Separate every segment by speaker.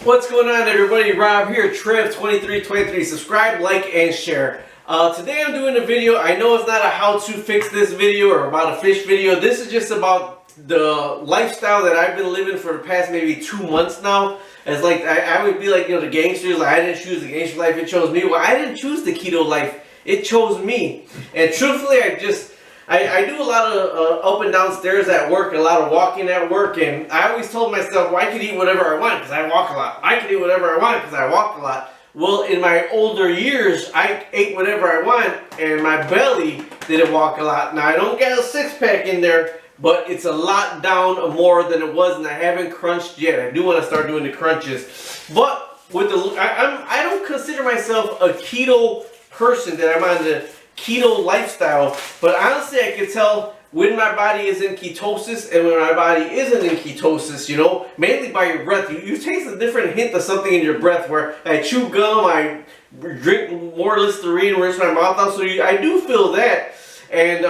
Speaker 1: What's going on, everybody? Rob here, Trev2323. Subscribe, like, and share. Today I'm doing a video. I know it's not a how to fix this video or about a fish video. This is just about the lifestyle that I've been living for the past maybe 2 months now. As like I would be like, you know, the gangsters, like I didn't choose the gangster life, it chose me. Well, I didn't choose the keto life, it chose me. And truthfully, I do a lot of up and down stairs at work, a lot of walking at work, and I always told myself, well, I could eat whatever I want because I walk a lot. I could eat whatever I want because I walk a lot. Well, in my older years, I ate whatever I want, and my belly didn't walk a lot. Now, I don't get a six-pack in there, but it's a lot down more than it was, and I haven't crunched yet. I do want to start doing the crunches. But with the, I don't consider myself a keto person, that I'm on the keto lifestyle, but honestly I can tell when my body is in ketosis and when my body isn't in ketosis, you know, mainly by your breath. You taste a different hint of something in your breath. Where I chew gum, I drink more Listerine, rinse my mouth out, so I do feel that. And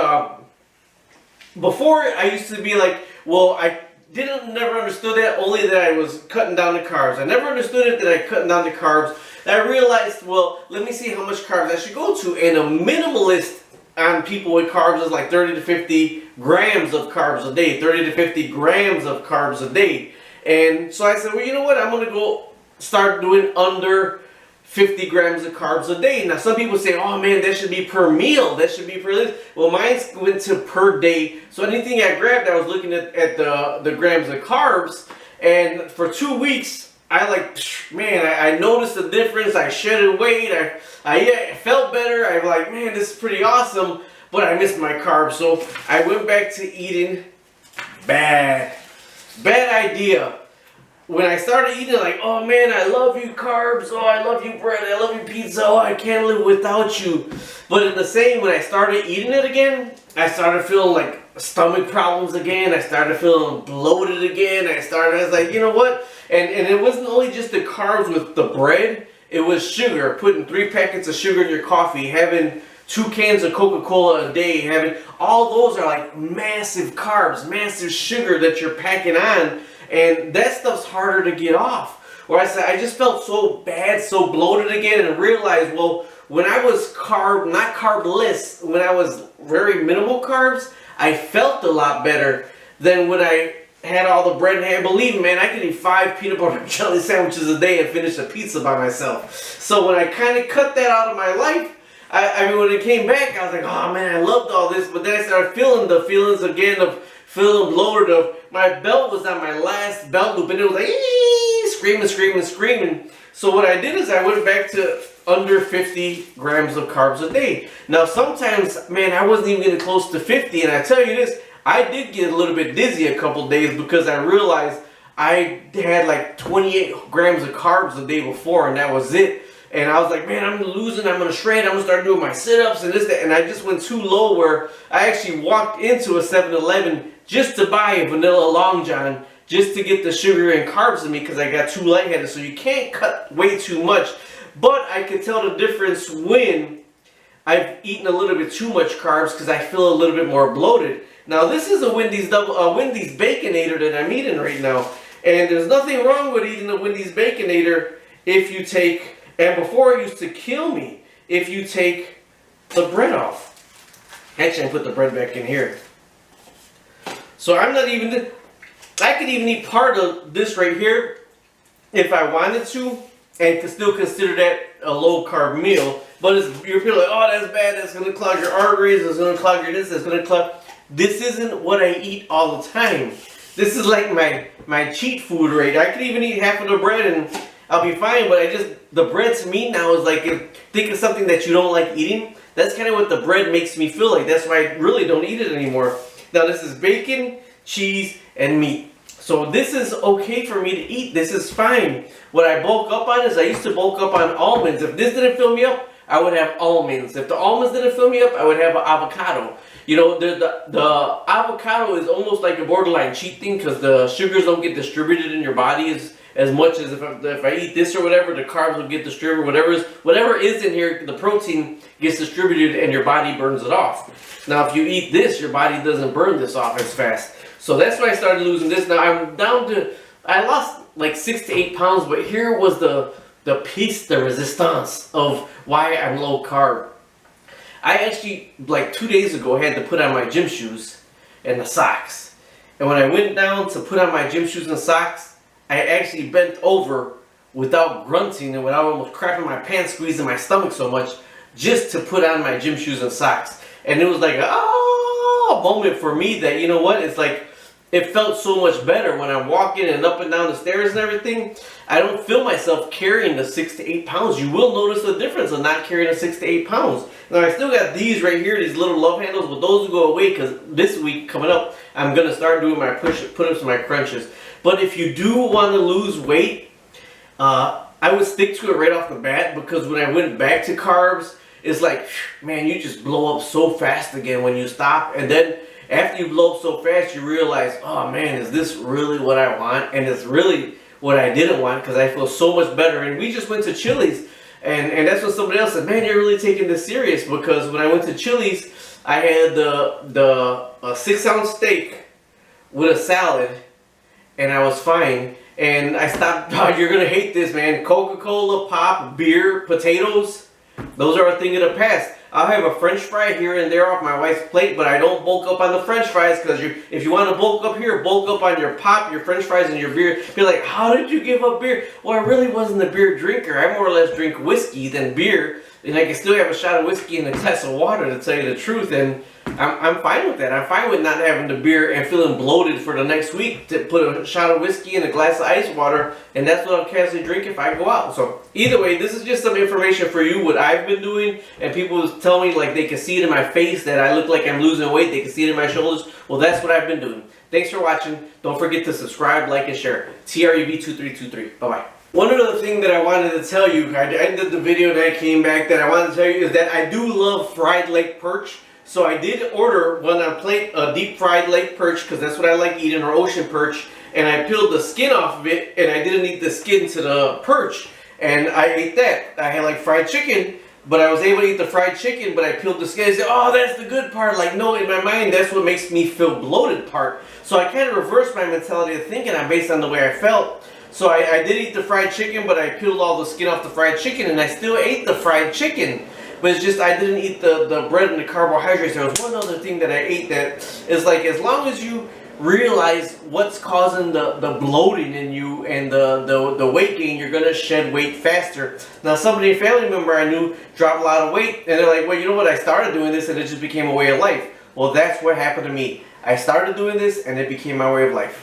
Speaker 1: before I used to be like, well, I never understood that, only that I was cutting down the carbs. I never understood it that I cutting down the carbs. I realized, well, let me see how much carbs I should go to. And a minimalist on people with carbs is like 30 to 50 grams of carbs a day, 30 to 50 grams of carbs a day. And so I said, well, you know what? I'm going to go start doing under 50 grams of carbs a day. Now, some people say, oh man, that should be per meal. That should be per this. Well, mine went to per day. So anything I grabbed, I was looking at the grams of carbs. And for 2 weeks, I noticed the difference. I shedded weight. I felt better. I'm like, man, this is pretty awesome. But I missed my carbs. So I went back to eating bad. Bad idea. When I started eating, like, oh man, I love you carbs. Oh, I love you bread. I love you pizza. Oh, I can't live without you. But in the same, when I started eating it again, I started feeling like stomach problems again. I started feeling bloated again. I was like, you know what? And it wasn't only just the carbs with the bread. It was sugar. Putting 3 packets of sugar in your coffee. Having 2 cans of Coca-Cola a day. Having all those are like massive carbs, massive sugar that you're packing on. And that stuff's harder to get off. Where I said, I just felt so bad, so bloated again, and realized, well, when I was not carbless, when I was very minimal carbs, I felt a lot better than when I had all the bread. And believe me, man, I could eat 5 peanut butter and jelly sandwiches a day and finish a pizza by myself. So when I kind of cut that out of my life, I mean, when it came back, I was like, oh man, I loved all this. But then I started feeling the feelings again of feeling bloated. Of my belt was on my last belt loop, and it was like, screaming, screaming, screaming. So what I did is I went back to under 50 grams of carbs a day. Now sometimes, man, I wasn't even getting close to 50, and I tell you this, I did get a little bit dizzy a couple days because I realized I had like 28 grams of carbs the day before, and that was it. And I was like, man, I'm losing, I'm going to shred, I'm going to start doing my sit-ups and this, that. And I just went too low where I actually walked into a 7-Eleven just to buy a vanilla Long John, just to get the sugar and carbs in me because I got too lightheaded. So you can't cut way too much. But I can tell the difference when I've eaten a little bit too much carbs because I feel a little bit more bloated. Now this is a Wendy's Baconator that I'm eating right now. And there's nothing wrong with eating a Wendy's Baconator if you take... And before it used to kill me if you take the bread off. Actually, I put the bread back in here. So I'm not even... I could even eat part of this right here if I wanted to, and could still consider that a low-carb meal. But you're feeling like, oh, that's bad. That's going to clog your arteries. It's going to clog your this. It's going to clog... This isn't what I eat all the time. This is like my cheat food rate. I could even eat half of the bread and I'll be fine, but the bread to me now is like, think of something that you don't like eating. That's kind of what the bread makes me feel like. That's why I really don't eat it anymore. Now this is bacon, cheese, and meat. So this is okay for me to eat. This is fine. What I bulk up on is I used to bulk up on almonds. If this didn't fill me up, I would have almonds. If the almonds didn't fill me up, I would have an avocado. You know, the avocado is almost like a borderline cheat thing because the sugars don't get distributed in your body as much as if I eat this or whatever, the carbs will get distributed. Whatever is in here, the protein gets distributed and your body burns it off. Now, if you eat this, your body doesn't burn this off as fast. So that's why I started losing this. Now I'm down to I lost like 6 to 8 pounds, but here was the piece de resistance of why I'm low carb. I actually, like 2 days ago, had to put on my gym shoes and the socks. And when I went down to put on my gym shoes and socks, I actually bent over without grunting and without almost crapping my pants, squeezing my stomach so much, just to put on my gym shoes and socks. And it was like a moment for me that, you know what, it's like, it felt so much better when I'm walking and up and down the stairs and everything. I don't feel myself carrying the 6 to 8 pounds. You will notice the difference of not carrying the 6 to 8 pounds. Now I still got these right here, these little love handles, but those will go away because this week coming up, I'm going to start doing my push-ups and my crunches. But if you do want to lose weight, I would stick to it right off the bat, because when I went back to carbs, it's like, man, you just blow up so fast again when you stop. And then after you blow up so fast, you realize, oh man, is this really what I want? And it's really what I didn't want, because I feel so much better. And we just went to Chili's, and that's what somebody else said, man, you're really taking this serious. Because when I went to Chili's, I had the 6-ounce steak with a salad, and I was fine. And I stopped. Oh, you're gonna hate this, man. Coca-Cola, pop, beer, potatoes, those are a thing of the past. I'll have a French fry here and there off my wife's plate, but I don't bulk up on the French fries, because if you want to bulk up here, bulk up on your pop, your French fries, and your beer. You're like, how did you give up beer? Well, I really wasn't a beer drinker. I more or less drink whiskey than beer, and I can still have a shot of whiskey and a glass of water, to tell you the truth. And I'm fine with that. I'm fine with not having the beer and feeling bloated for the next week to put a shot of whiskey and a glass of ice water, and that's what I'll casually drink if I go out. So either way, this is just some information for you, what I've been doing, and people tell me like they can see it in my face that I look like I'm losing weight, they can see it in my shoulders. Well, that's what I've been doing. Thanks for watching. Don't forget to subscribe, like, and share. TRUB2323. Bye-bye. One other thing that I wanted to tell you, I ended the video and I came back, that I wanted to tell you is that I do love fried lake perch. So I did order one on plate, a deep fried lake perch, because that's what I like eating, or ocean perch. And I peeled the skin off of it, and I didn't eat the skin to the perch. And I ate that. I had like fried chicken, but I was able to eat the fried chicken, but I peeled the skin. I said, oh, that's the good part. Like, no, in my mind, that's what makes me feel bloated part. So I kind of reversed my mentality of thinking based on the way I felt. So I did eat the fried chicken, but I peeled all the skin off the fried chicken, and I still ate the fried chicken. But it's just I didn't eat the bread and the carbohydrates. There was one other thing that I ate that is like, as long as you realize what's causing the bloating in you and the weight gain, you're going to shed weight faster. Now, somebody, a family member I knew, dropped a lot of weight, and they're like, well, you know what, I started doing this and it just became a way of life. Well, that's what happened to me. I started doing this and it became my way of life.